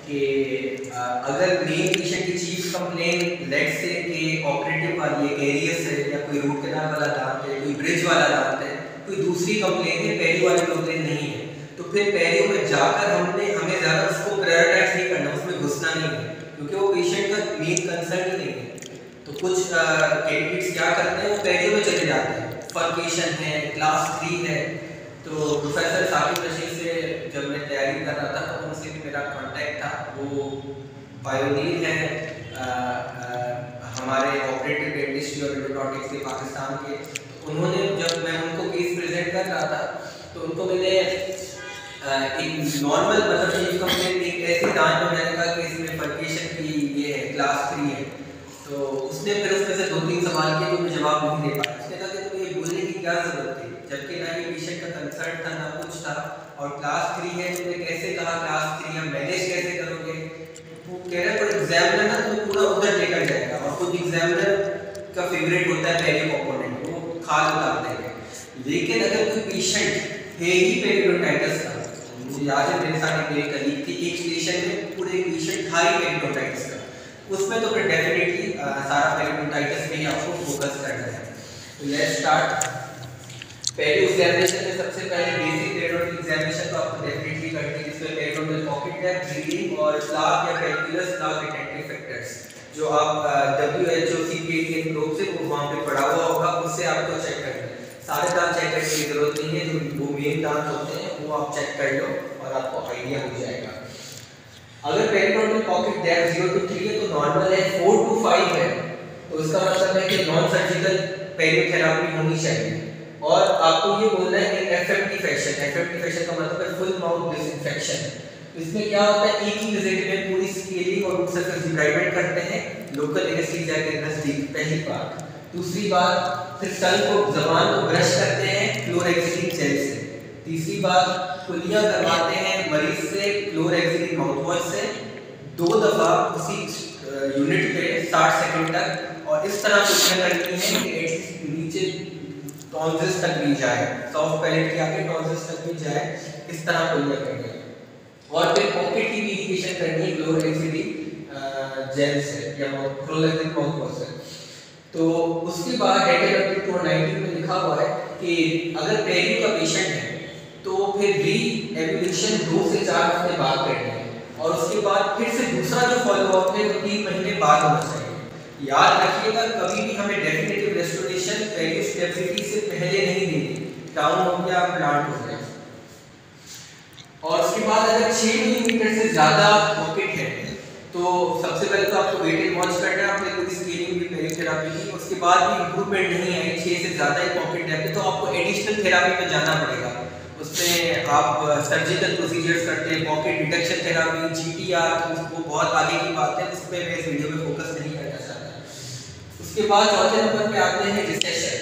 कि अगर main patient की चीफ कंप्लेन लेट से कि ऑपरेटिव वाली है, एरियस है, या कोई रूट कैनाल वाला दांत है, कोई ब्रिज वाला दांत है, कोई दूसरी कंप्लेन है, पेरियो वाली कंप्लेन नहीं है, तो फिर पेरियो में जाकर हमें ज़्यादा उसको प्रायोरिटाइज नहीं करना, उसमें घुसना नहीं है, क्योंकि वो पेशेंट का मेन कंसर्न ही नहीं है। तो कुछ कैंडिडेट्स क्या करते हैं, वो पेरियो में चले जाते हैं, फर्केशन है, क्लास 3 है। तो प्रोफेसर साकिब रशीद से जब मैं तैयारी कर रहा था तो उनसे भी मेरा कांटेक्ट था। वो पायोनियर है हमारे ऑपरेटिव डेंटिस्ट्री और एंडोडोंटिक्स के पाकिस्तान के। तो उन्होंने जब मैं उनको केस प्रेजेंट कर रहा था तो उनको मैंने एक नॉर्मल मतलब चीफ कंप्लेंट एक ऐसी दांत में मैंने कहा कि इसमें फर्केशन की ये है, क्लास 3 है। तो उसने फिर उसमें से 2-3 सवाल किए तो मैं जवाब नहीं दे पाया। उसने कहा कि तुम्हें ये बोलने की क्या जरूरत थी, जबकि ना ये पेशेंट का कंसर्न था ना कुछ था, और क्लास 3 है, तुमने कैसे कहा क्लास 3 है, मैनेज कैसे करोगे। वो कह रहा है पर एग्जामिनर ना तुम्हें पूरा उधर लेकर जाएगा, और खुद एग्जामिनर का फेवरेट होता है पेरियो कंपोनेंट, वो खाल उतार देंगे। लेकिन अगर कोई पेशेंट है ही पेरियोडाइटिस का, मुझे याद है मेरे साथ मेरी कलीग थी, एक स्टेशन में पूरे पेशेंट था ही पेरियोडाइटिस का, उसमें तो फिर डेफिनेटली सारा पेरियोडाइटिस पे ही आपको फोकस करना है। तो लेट्स स्टार्ट। पहले एग्जामिनेशन में सबसे पहले बेसिक पेरियोडोंटल एग्जामिनेशन तो आपको डेफिनेटली करनी है, जिसमें पेरियोडोंटल पॉकेट डेप्थ, ब्रीदिंग और प्लाक या कैलकुलस प्लाक डिटेक्टिव फैक्टर्स जो आप WHO CPATN प्रोब से वो वहां पे पढ़ा हुआ होगा, उससे आपको चेक करना है। सारे दांत चेक करने की जरूरत नहीं है, जो वो मेन दांत होते हैं वो आप चेक कर लो और आपको आइडिया हो जाएगा। अगर पेरियोडोंटल पॉकेट डेप्थ 0 to 3 है तो नॉर्मल है, 4 to 5 है तो इसका मतलब है कि नॉन सर्जिकल पेरियोथेरेपी होनी चाहिए। और आपको ये बोलना है कि FMT फैशन का मतलब है फुल माउथ डिसइंफेक्शन। इसमें क्या होता है, एक ही विजिट में पूरी स्केलिंग और रूट सर्फेस डिब्राइडमेंट करते हैं लोकल एनेस्थीसिया के नजदीक, पहली बात। दूसरी बात, फिर टंग को जबान को ब्रश करते हैं क्लोरेक्सिलिन जेल से। तीसरी बात, कुलियां करवाते हैं मरीज से क्लोरेक्सिलिन माउथवॉश से 2 दफा उसी यूनिट पे 60 सेकंड तक, और इस तरह कुलियां करनी है कि एटलीस्ट नीचे टॉन्सिल्स तक भी जाए, सॉफ्ट पैलेट के आगे टॉन्सिल्स तक भी जाए, इस तरह कुलियां करनी है। और फिर पॉकेट की भी इरिगेशन करनी है क्लोरेक्सिलिन जेल से या क्लोरेक्सिलिन माउथवॉश से। तो उसके बाद डेंटल अपडेट 219 में लिखा हुआ है कि अगर पेरियो का पेशेंट है तो फिर री एवोल्यूशन 2 से 4 हफ्ते बाद करनी है, और उसके बाद फिर से दूसरा जो फॉलोअप है वो 3 महीने बाद होना चाहिए। याद रखिएगा कभी भी हमें डेफिनेटिव रेस्टोरेशन पेरियो स्टेबिलिटी से पहले नहीं देनी, डाउन हो गया प्लांट हो गया। और उसके बाद अगर 6 मिलीमीटर से ज्यादा पॉकेट है तो सबसे पहले तो आपको वेट एंड वॉच करना है, आपने पूरी स्केलिंग भी पेरियोथेरेपी की, उसके बाद भी इंप्रूवमेंट नहीं आई, 6 से ज्यादा ही पॉकेट डेप्थ है तो आपको एडिशनल थेरेपी पे जाना पड़ेगा। उसमें आप सर्जिकल प्रोसीजर्स करते हैं, पॉकेट डिटेक्शन थेरेपी, GTR, उसको बहुत आगे की बात है, उस पर मैं इस वीडियो में फोकस नहीं करना चाहता। उसके बाद चौथे नंबर पे आते हैं रिसेशन।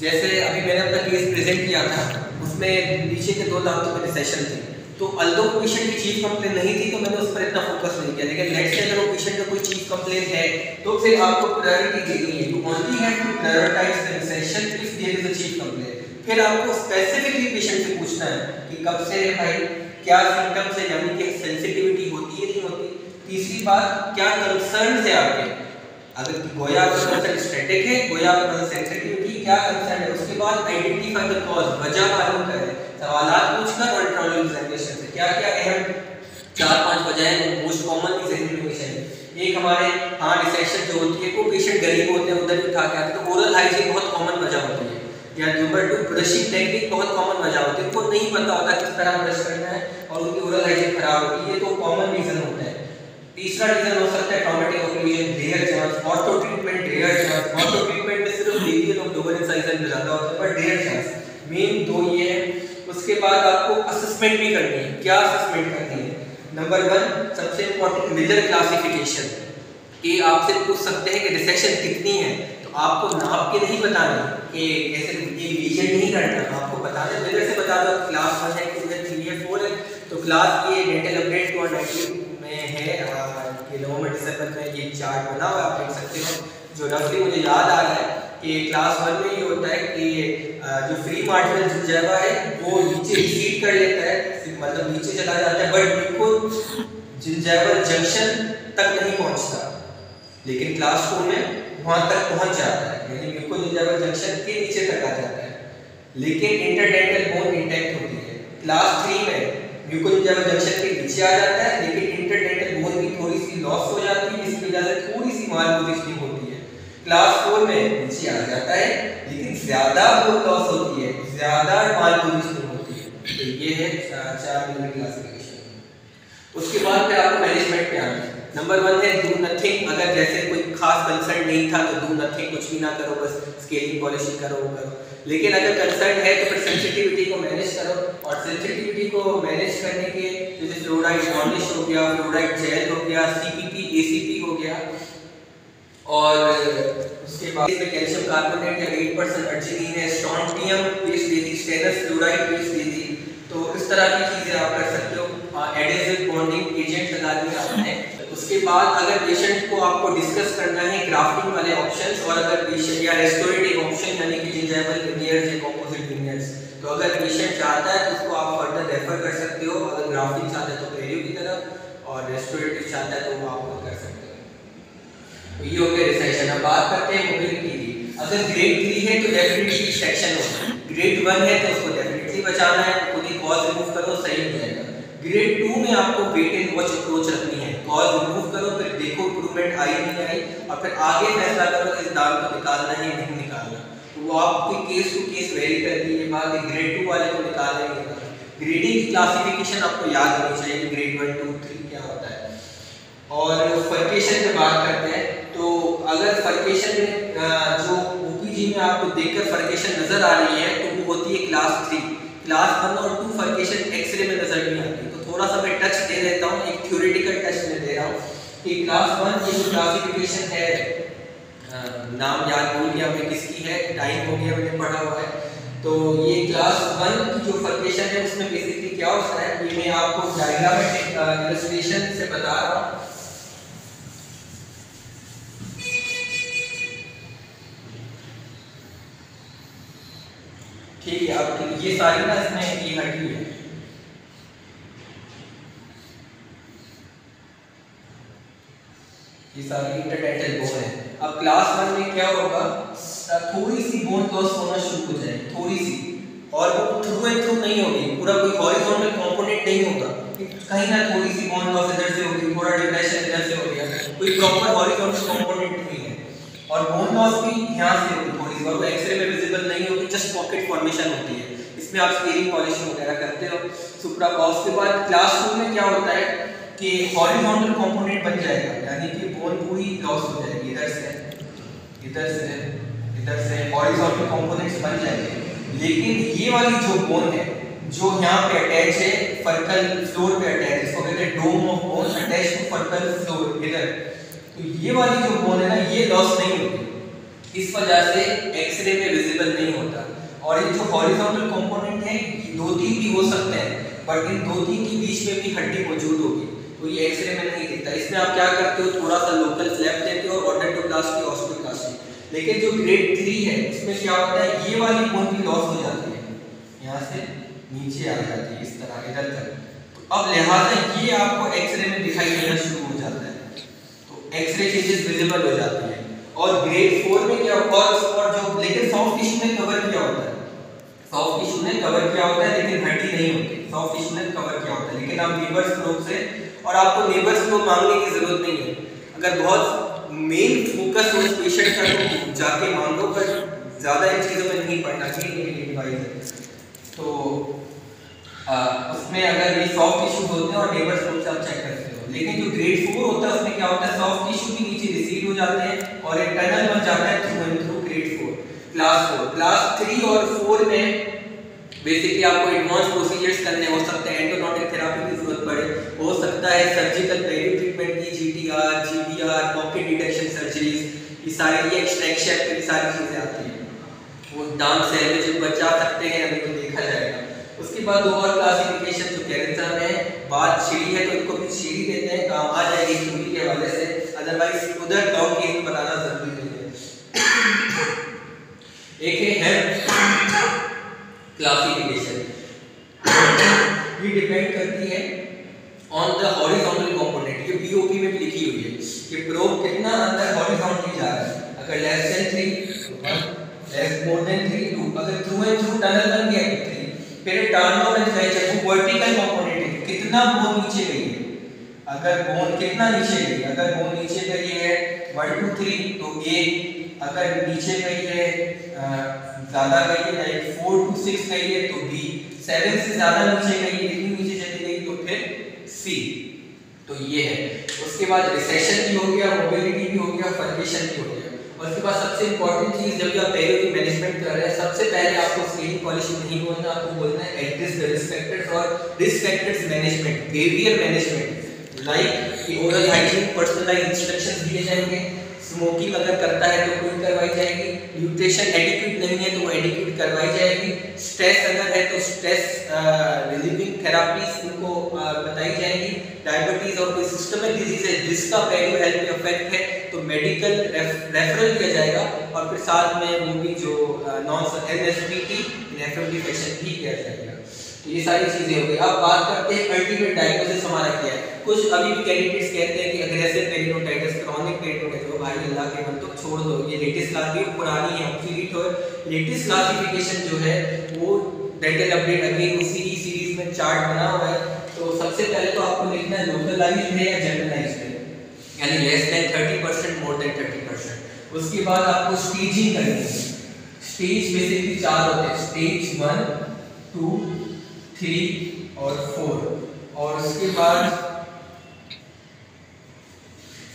जैसे अभी मैंने अपना केस प्रेजेंट किया था, उसमें नीचे के 2 दांतों में रिसेशन थी, तो अल्दो पेशेंट की चीफ कंप्लेन नहीं थी तो मैंने उस पर इतना फोकस नहीं किया। लेकिन लेट्स से अगर वो पेशेंट का कोई चीफ कंप्लेन है तो फिर आपको प्रायोरिटी देनी है, you only have to prioritize the recession if there is a chief complain. फिर आपको स्पेसिफिकली पेशेंट से पूछना है कि कब से है भाई, क्या सिम्टम्स है, यानी कि सेंसिटिविटी होती है नहीं होती। तीसरी बात, क्या कंसर्न है आपके, अगर गोया आपका कंसर्न स्टैटिक है, गोया आपका सेंसिटिविटी क्या कंसर्न है। उसके बाद आइडेंटिफाई द कॉज, वजह मालूम करें, सवालात पूछकर और इंटरनल एग्जामिनेशन से क्या क्या अहम 4-5 वजहें मोस्ट कॉमनली जहन में होनी चाहिए। एक हमारे रिसेशन जो होती है, वो पेशेंट गरीब होते हैं उधर भी उठा के आते हैं तो ओरल हाइजीन बहुत कॉमन वजह होती है, या नंबर 2 ब्रशिंग टेक्निक बहुत कॉमन वजह होती है, उनको नहीं पता होता किस तरह ब्रश करना है और उनकी ओरल हाइजीन खराब होती है, तो कॉमन रीजन होता है। तीसरा रीजन हो सकता है traumatic occlusion, rare chance, ortho treatment rare chance, ortho treatment में सिर्फ लेबियल और लोअर इंसाइजर में ज्यादा होता है पर रेयर चांस, मेन 2 ये है। उसके बाद आपको असेसमेंट भी करनी है, क्या असेसमेंट करनी है। नंबर 1 सबसे इंपॉर्टेंट मिलर क्लासिफिकेशन, कि आपसे पूछ सकते हैं कि रिसेशन कितनी है, तो आपको नाप के नहीं बताना कि ऐसे ये रीजन नहीं करना, आपको बताना मिलर से बता दो क्लास 1 है, 2 है, 3 है, 4 है, तो क्लास ये डेंटल अपडेट 219 में है, ये नवंबर दिसंबर में ये चार्ट बना हुआ आप देख सकते हो। जो रफली मुझे याद आ रहा है कि क्लास 1 में ये होता है कि जो फ्री मार्जिनल जगह है वो नीचे रिसीड कर लेता है, मतलब नीचे चला जाता है, बट बिल्कुल जिंजाइवल जंक्शन तक नहीं पहुंचता, लेकिन क्लास 4 में वहां तक पहुंच जाता है, यानी म्यूकोजिंजाइवल जंक्शन के नीचे तक आ जाता है, लेकिन इंटरडेंटल बोन इंटैक्ट होती है। क्लास 3 में म्यूकोजिंजाइवल जंक्शन के नीचे आ जाता है, लेकिन इंटरडेंटल बोन भी थोड़ी सी लॉस हो जाती है, जिसकी वजह से थोड़ी सी मालपोजिशनिंग होती है। क्लास 4 में नीचे आ जाता है, लेकिन ज्यादा बोन लॉस होती है, ज्यादा मालपोजिशनिंग होती है। तो ये है 4 नंबर क्लासिफिकेशन। उसके बाद फिर आपको मैनेजमेंट पे आना है। नंबर 1 है डू नथिंग। अगर जैसे कोई खास कंसर्न नहीं था तो डू नथिंग, कुछ भी ना करो, बस स्केलिंग पॉलिशिंग करो वो करो। लेकिन अगर कंसर्न है तो फिर सेंसिटिविटी को मैनेज करो, और सेंसिटिविटी को मैनेज करने के जैसे फ्लोराइड वार्निश हो गया, फ्लोराइड जेल हो गया, सीपीपी एसीपी हो गया, और उसके बाद इसमें कैल्शियम कार्बोनेट या 8% अर्जिनिन है, स्ट्रोंटियम पेस्ट दे दी, स्टेनस फ्लोराइड पेस्ट दे दी। तो इस तरह की चीजें आप कर सकते हो। एडेसिव बॉन्डिंग एजेंट लगा दिया आपने। उसके बाद अगर पेशेंट को आपको डिस्कस करना है ग्राफ्टिंग वाले ऑप्शंस, और अगर पेशेंट या रेस्टोरेटिव ऑप्शन यानी कि जिंजाइवल वेनियर्स या कंपोजिट वेनियर्स, तो अगर पेशेंट चाहता है तो उसको आप फर्दर रेफर कर सकते हो। अगर ग्राफ्टिंग चाहता है तो पेरियो की तरफ, और रेस्टोरेटिव चाहता है तो वो आप कर सकते हो। तो ये हो गया रिसेक्शन। अब बात करते हैं मोबिलिटी की। अगर ग्रेड 3 है तो डेफिनेटली सेक्शन होगा, ग्रेड 1 है तो उसको डेफिनेटली बचाना है, खुद ही कॉज रिमूव करो, सही हो जाएगा। ग्रेड 2 में आपको वेट एंड वॉच अप्रोच रखनी है, कॉज रिमूव करो, फिर देखो इंप्रूवमेंट आई नहीं आई, और फिर आगे फैसला करो इस दाग को निकालना है नहीं निकालना। तो वो आपके केस टू केस वेरी करती है बात। ग्रेड 2 वाले को निकालना ही निकालना। ग्रेडिंग की क्लासिफिकेशन आपको याद होनी चाहिए, ग्रेड 1 2 3 क्या होता है। और फर्केशन पे बात करते हैं, तो अगर फर्केशन में जो ओपीजी में आपको देखकर फर्केशन नजर आ रही है तो वो होती है क्लास 3। क्लास 1 और 2 फर्केशन एक्सरे में नजर नहीं आती। तो थोड़ा सा मैं टच दे देता हूँ, एक थ्योरेटिकल टच में दे रहा हूँ कि क्लास 1 की जो क्लासिफिकेशन है, नाम याद भूल गया मैं किसकी है, टाइम हो गया मैंने पढ़ा हुआ है। तो ये क्लास 1 की जो फर्केशन है उसमें बेसिकली क्या होता है, ये मैं आपको डायग्रामेटिक इलस्ट्रेशन से बता रहा हूँ। ठीक है, अब ये सारी ना इसमें ये हटी है, ये सारी इंटरडेंटल बोन है। अब क्लास 1 में क्या होगा, थोड़ी सी बोन लॉस होना शुरू हो जाएगी, थोड़ी सी, और वो थ्रू एंड थ्रू नहीं होगी, पूरा कोई हॉरिजॉन्टल कंपोनेंट नहीं होगा, कहीं ना थोड़ी सी बोन लॉस इधर से होगी, थोड़ा डिप्रेशन इधर से हो गया, कोई प्रॉपर हॉरिजॉन्टल कंपोनेंट नहीं है। और बोन लॉस भी यहाँ से होगी थोड़ी सी, और वो एक्सरे में विजिबल नहीं होगी, जस्ट पॉकेट फॉर्मेशन होती है। इसमें आप स्केलिंग पॉलिशिंग वगैरह करते हो सुप्रा बॉक्स के बाद। क्लास 2 में क्या होता है कि हॉरिजॉन्टल कंपोनेंट बन जाएगा, यानी कि बोन पूरी लॉस हो जाएगी, इधर से इधर से इधर से हॉरिजॉन्टल कंपोनेंट्स बन जाएंगे। लेकिन ये वाली जो बोन है जो यहाँ पे अटैच है फर्कल फ्लोर पे अटैच, इसको कहते हैं dome of bone attach to फर्कल फ्लोर इधर, तो ये वाली जो बोन है ना ये लॉस नहीं होती, इस वजह से एक्सरे में विजिबल नहीं होता। और ये जो हॉरिजॉन्टल कंपोनेंट है 2-3 भी हो सकते हैं, बट इन 2-3 के बीच में भी हड्डी मौजूद होगी, तो ये एक्सरे में नहीं दिखता। इसमें आप क्या करते हो, थोड़ा सा लोकल फ्लैप देते हो, ऑर्डेंटोप्लास्टी ऑस्टियोप्लास्टी। लेकिन जो ग्रेड 3 है इसमें क्या होता है, ये वाली बोन भी लॉस हो जाती है, यहाँ से नीचे आ जाती है इस तरह इधर तक। तो अब लिहाजा ये आपको एक्सरे में दिखाई देना शुरू हो जाता है, तो एक्सरे चेंजेस विजिबल हो जाती है। और ग्रेड 4 में क्या होगा, और जो लेकिन सॉफ्ट टिश्यू ने कवर किया होता है, सॉफ्ट टिश्यू ने कवर किया होता है लेकिन हड्डी नहीं होती, सॉफ्ट टिश्यू ने कवर किया होता है। लेकिन आप नेबर्स फ्लोप से, और आपको नेबर्स फ्लोप मांगने की जरूरत नहीं है, अगर बहुत मेन फोकस उस पेशेंट का तो जाके मांगो, पर ज्यादा इन चीजों में नहीं पड़ना चाहिए डिवाइस है। तो उसमें अगर ये सॉफ्ट टिश्यू होते हैं और नेबर्स फ्लोप से आप चेक करते हो। लेकिन जो ग्रेड 4 होता है उसमें क्या होता है, सॉफ्ट टिश्यू भी नीचे रिसीड हो जाते हैं और एक टनल बन जाता है through and through grade 4। Class 4, class 3 और 4 में बेसिकली आपको एडवांस प्रोसीजर्स करने हो सकते हैं, एंडोनोटिक थेरेपी की जरूरत पड़े, हो सकता है सर्जिकल पेरियो ट्रीटमेंट की, जीटीआर, जीबीआर, पॉकेट डिटेक्शन सर्जरीज, ये सारी एक्सट्रैक्शन की सारी चीजें आती हैं। वो दांत सैलवेज बचा सकते हैं, अभी तो देखा जाएगा। उसके बाद दो और क्लासिफिकेशन जो कैरेक्टर में है, बात सीढ़ी है तो इनको भी सीढ़ी देते हैं, काम आ जाएगी सीढ़ी के हवाले से, अदरवाइज उधर डाउन केस में बताना जरूरी नहीं है। एक है हेल्थ क्लासिफिकेशन, ये डिपेंड करती है on the horizontal component. BOP में भी लिखी हुई है कि प्रोब कितना अंदर हॉरिजॉन्टली जा रहा है। अगर लेस देन 3 तो 1, लेस मोर देन 3 2, अगर थ्रू एंड थ्रू टनल बन गया तो 3। फिर टर्न ऑन एंड वो वर्टिकल कंपोनेंट है, कितना बोन नीचे गई है, अगर बोन कितना नीचे गई, अगर बोन नीचे गई है 1 2 3 तो A, अगर नीचे गई है ज्यादा गई है लाइक 4 to 6 गई है तो B, 7 से ज्यादा नीचे गई है, इतनी नीचे चली गई तो फिर C। तो ये है। उसके बाद रिसेशन भी हो गया, मोबिलिटी भी हो गया, फर्केशन भी हो गया। और उसके बाद सबसे इंपॉर्टेंट चीज, जब आप पेरियोडिक मैनेजमेंट कर रहे हैं सबसे पहले आपको स्केलिंग पॉलिसी नहीं बोलना, आपको बोलना है एड्रेस द रिस्क फैक्टर्स और risk factors management, behaviour management, like कि ओरल हाइजीन पर्सनलाइज्ड इंस्ट्रक्शंस दिए जाएंगे, स्मोकिंग अगर करता है तो कोई करवाई जाएगी, न्यूट्रिशन एडिक्वेट नहीं है तो वो एडिक्वेट करवाई जाएगी, स्ट्रेस अगर है तो स्ट्रेस रिलीविंग थेरापीज उनको बताई जाएगी, डायबिटीज और कोई सिस्टमिक डिजीज है जिसका पेरियो हेल्थ पे इफेक्ट है तो मेडिकल रेफरल किया जाएगा, और फिर साथ में वो भी जो नॉन एनएसपीटी एफएमडी सेक्शन भी किया जाएगा। तो ये सारी चीजें हो गई। अब बात करते हैं अल्टीमेट डायग्नोसिस हमारा क्या है। कुछ अभी भी कैंडिडेट्स कहते हैं कि अग्रेसिव पेरियोडाइटिस, क्रोनिक पेरियोडाइटिस, भाई अल्लाह के बंदो छोड़ दो, ये लेटेस्ट क्लास पुरानी है, ऑब्सोलीट हो। लेटेस्ट क्लासिफिकेशन जो है वो डेंटल अपडेट अगेन उसी ही सीरीज में चार्ट बना हुआ है। तो सबसे पहले तो आपको लिखना है लोकलाइज्ड है या जनरलाइज्ड है, यानी लेस देन 30%, मोर देन 30%। उसके बाद आपको स्टेजिंग करनी है। स्टेज बेसिकली 4 होते हैं, स्टेज 1 2 3 और 4। और उसके बाद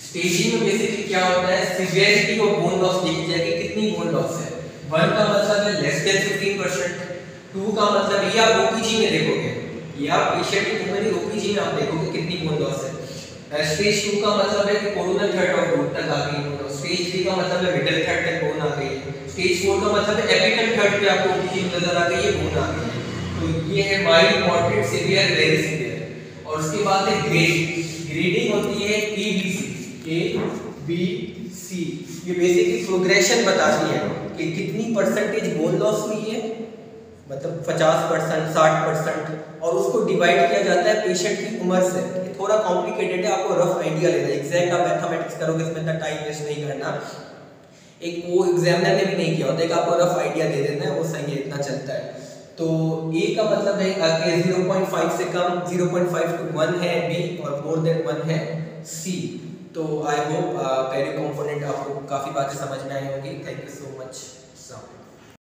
स्टेजिंग में बेसिकली क्या होता है, सीवियरिटी ऑफ बोन लॉस देखी जाएगी, कितनी बोन लॉस है। 1 का मतलब है लेस देन 15%, 2 का मतलब ये आप ओपीजी में देखोगे, ये आप पेशेंट की मेमोरी ओपीजी में आप देखोगे कितनी बोन लॉस है। स्टेज 2 का मतलब है कि कोरोनल थर्ड ऑफ रूट तक आ गई है, स्टेज 3 का मतलब है मिडिल थर्ड तक बोन आ गई है, स्टेज 4 का मतलब है एपिकल थर्ड पे आपको ओपीजी में नजर आ गई है, बोन आ गई है। तो ये है mild, moderate, severe, very severe. और उसके बाद है ग्रेड, ग्रेडिंग होती है A B C। ये बेसिकली प्रोग्रेशन बताती है कि कितनी परसेंटेज बोन लॉस हुई है, मतलब 50%, 60%, और उसको डिवाइड किया जाता है पेशेंट की उम्र से। ये थोड़ा कॉम्प्लिकेटेड है, आपको रफ आइडिया लेना है, एग्जैक्ट आप मैथमेटिक्स करोगे इसमें इतना टाइम वेस्ट नहीं करना, एक वो एग्जामिनर ने भी नहीं किया होता है, आपको रफ आइडिया दे देना है, वो सही है, इतना चलता है। तो A का मतलब है कि 0.5 से कम, 0.5 to 1 है B, और मोर देन 1 है C। तो आई होप पेरियो कंपोनेंट आपको काफ़ी बातें समझ में आई होंगी। Thank you so much.